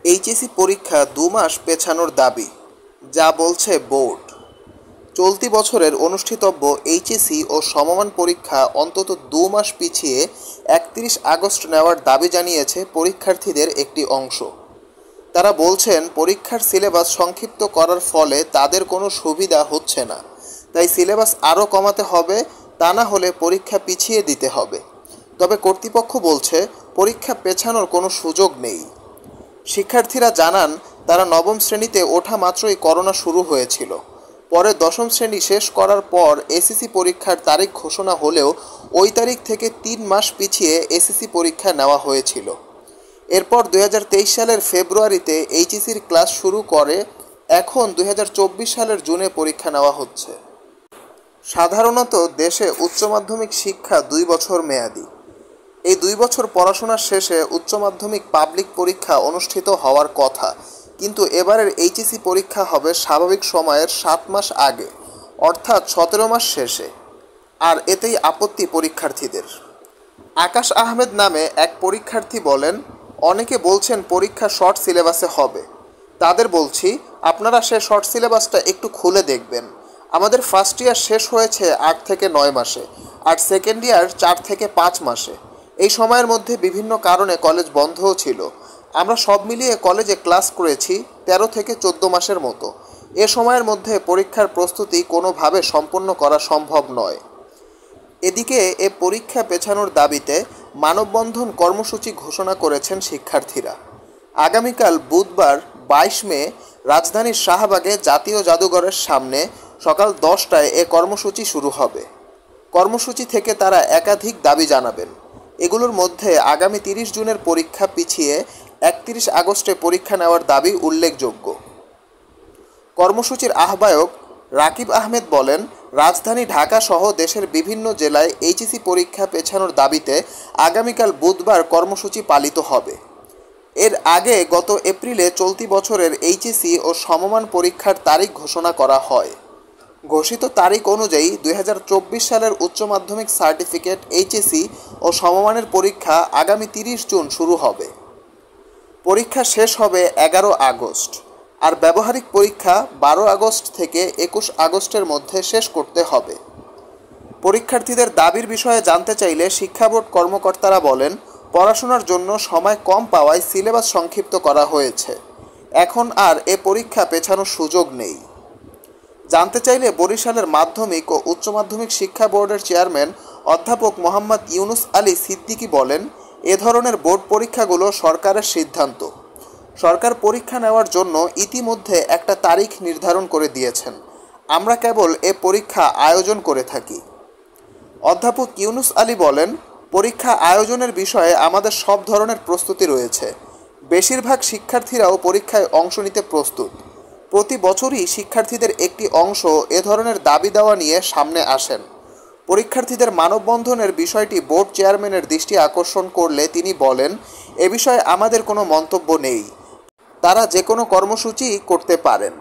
HSC পরীক্ষা ২ মাস পেছানোর দাবি, যা বলছে বোর্ড। চলতি বছরের অনুষ্ঠিতব্য এইচএসসি ও সমমান পরীক্ষা অন্তত ২ মাস পিছিয়ে ৩১ আগস্ট নেওয়ার দাবি জানিয়েছে পরীক্ষার্থীদের একটি অংশ। তারা বলছেন, পরীক্ষার সিলেবাস সংক্ষিপ্ত করার ফলে তাদের কোনো সুবিধা হচ্ছে না, তাই সিলেবাস আরও কমাতে হবে, তা না হলে পরীক্ষা পিছিয়ে দিতে হবে। তবে কর্তৃপক্ষ বলছে, পরীক্ষা পেছানোর কোনো সুযোগ নেই। শিক্ষার্থীরা জানান, তারা নবম শ্রেণীতে ওঠা মাত্রই করোনা শুরু হয়েছিল। পরে দশম শ্রেণী শেষ করার পর এসএসসি পরীক্ষার তারিখ ঘোষণা হলেও ওই তারিখ থেকে ৩ মাস পিছিয়ে এসএসসি পরীক্ষা নেওয়া হয়েছিল। এরপর ২০২৩ সালের ফেব্রুয়ারিতে এইচএসসির ক্লাস শুরু করে। এখন ২০২৪ সালের জুনে পরীক্ষা নেওয়া হচ্ছে। সাধারণত দেশে উচ্চ মাধ্যমিক শিক্ষা ২ বছর মেয়াদি। এই ২ বছর পড়াশোনার শেষে উচ্চ মাধ্যমিক পাবলিক পরীক্ষা অনুষ্ঠিত হওয়ার কথা, কিন্তু এবারের এইচএসসি পরীক্ষা হবে স্বাভাবিক সময়ের ৭ মাস আগে, অর্থাৎ ১৭ মাস শেষে। আর এতেই আপত্তি পরীক্ষার্থীদের। আকাশ আহমেদ নামে এক পরীক্ষার্থী বলেন, অনেকে বলছেন পরীক্ষা শর্ট সিলেবাসে হবে। তাদের বলছি, আপনারা সে শর্ট সিলেবাসটা একটু খুলে দেখবেন। আমাদের ফার্স্ট ইয়ার শেষ হয়েছে ৮ থেকে ৯ মাসে, আর সেকেন্ড ইয়ার ৪ থেকে ৫ মাসে। এই সময়ের মধ্যে বিভিন্ন কারণে কলেজ বন্ধও ছিল। আমরা সব মিলিয়ে কলেজে ক্লাস করেছি ১৩ থেকে ১৪ মাসের মতো। এ সময়ের মধ্যে পরীক্ষার প্রস্তুতি কোনোভাবে সম্পন্ন করা সম্ভব নয়। এদিকে এ পরীক্ষা পেছানোর দাবিতে মানববন্ধন কর্মসূচি ঘোষণা করেছেন শিক্ষার্থীরা। আগামীকাল বুধবার ২২ মে রাজধানীর শাহবাগে জাতীয় জাদুঘরের সামনে সকাল ১০টায় এ কর্মসূচি শুরু হবে। কর্মসূচি থেকে তারা একাধিক দাবি জানাবেন। এগুলোর মধ্যে আগামী ৩০ জুনের পরীক্ষা পিছিয়ে ৩১ আগস্টে পরীক্ষা নেওয়ার দাবি উল্লেখযোগ্য। কর্মসূচির আহ্বায়ক রাকিব আহমেদ বলেন, রাজধানী ঢাকা সহ দেশের বিভিন্ন জেলায় এইচএসসি পরীক্ষা পেছানোর দাবিতে আগামীকাল বুধবার কর্মসূচি পালিত হবে। এর আগে গত এপ্রিলে চলতি বছরের এইচএসসি ও সমমান পরীক্ষার তারিখ ঘোষণা করা হয়। ঘোষিত তারিখ অনুযায়ী ২০২৪ সালের উচ্চ মাধ্যমিক সার্টিফিকেট এইচএসসি ও সমমানের পরীক্ষা আগামী ৩০ জুন শুরু হবে। পরীক্ষা শেষ হবে ১১ আগস্ট, আর ব্যবহারিক পরীক্ষা ১২ আগস্ট থেকে ২১ আগস্টের মধ্যে শেষ করতে হবে। পরীক্ষার্থীদের দাবির বিষয়ে জানতে চাইলে শিক্ষা বোর্ড কর্মকর্তারা বলেন, পড়াশোনার জন্য সময় কম পাওয়ায় সিলেবাস সংক্ষিপ্ত করা হয়েছে। এখন আর এ পরীক্ষা পেছানোর সুযোগ নেই। জানতে চাইলে বরিশালের মাধ্যমিক ও উচ্চ মাধ্যমিক শিক্ষা বোর্ডের চেয়ারম্যান অধ্যাপক মোহাম্মদ ইউনুস আলী সিদ্দিকী বলেন, এ ধরনের বোর্ড পরীক্ষাগুলো সরকারের সিদ্ধান্ত। সরকার পরীক্ষা নেওয়ার জন্য ইতিমধ্যে একটা তারিখ নির্ধারণ করে দিয়েছেন। আমরা কেবল এ পরীক্ষা আয়োজন করে থাকি। অধ্যাপক ইউনুস আলী বলেন, পরীক্ষা আয়োজনের বিষয়ে আমাদের সব ধরনের প্রস্তুতি রয়েছে। বেশিরভাগ শিক্ষার্থীরাও পরীক্ষায় অংশ নিতে প্রস্তুত। প্রতি বছরই শিক্ষার্থীদের একটি অংশ এ ধরনের দাবি দেওয়া নিয়ে সামনে আসেন। পরীক্ষার্থীদের মানববন্ধনের বিষয়টি বোর্ড চেয়ারম্যানের দৃষ্টি আকর্ষণ করলে তিনি বলেন, এ বিষয়ে আমাদের কোনো মন্তব্য নেই। তারা যে কোনো কর্মসূচি করতে পারেন।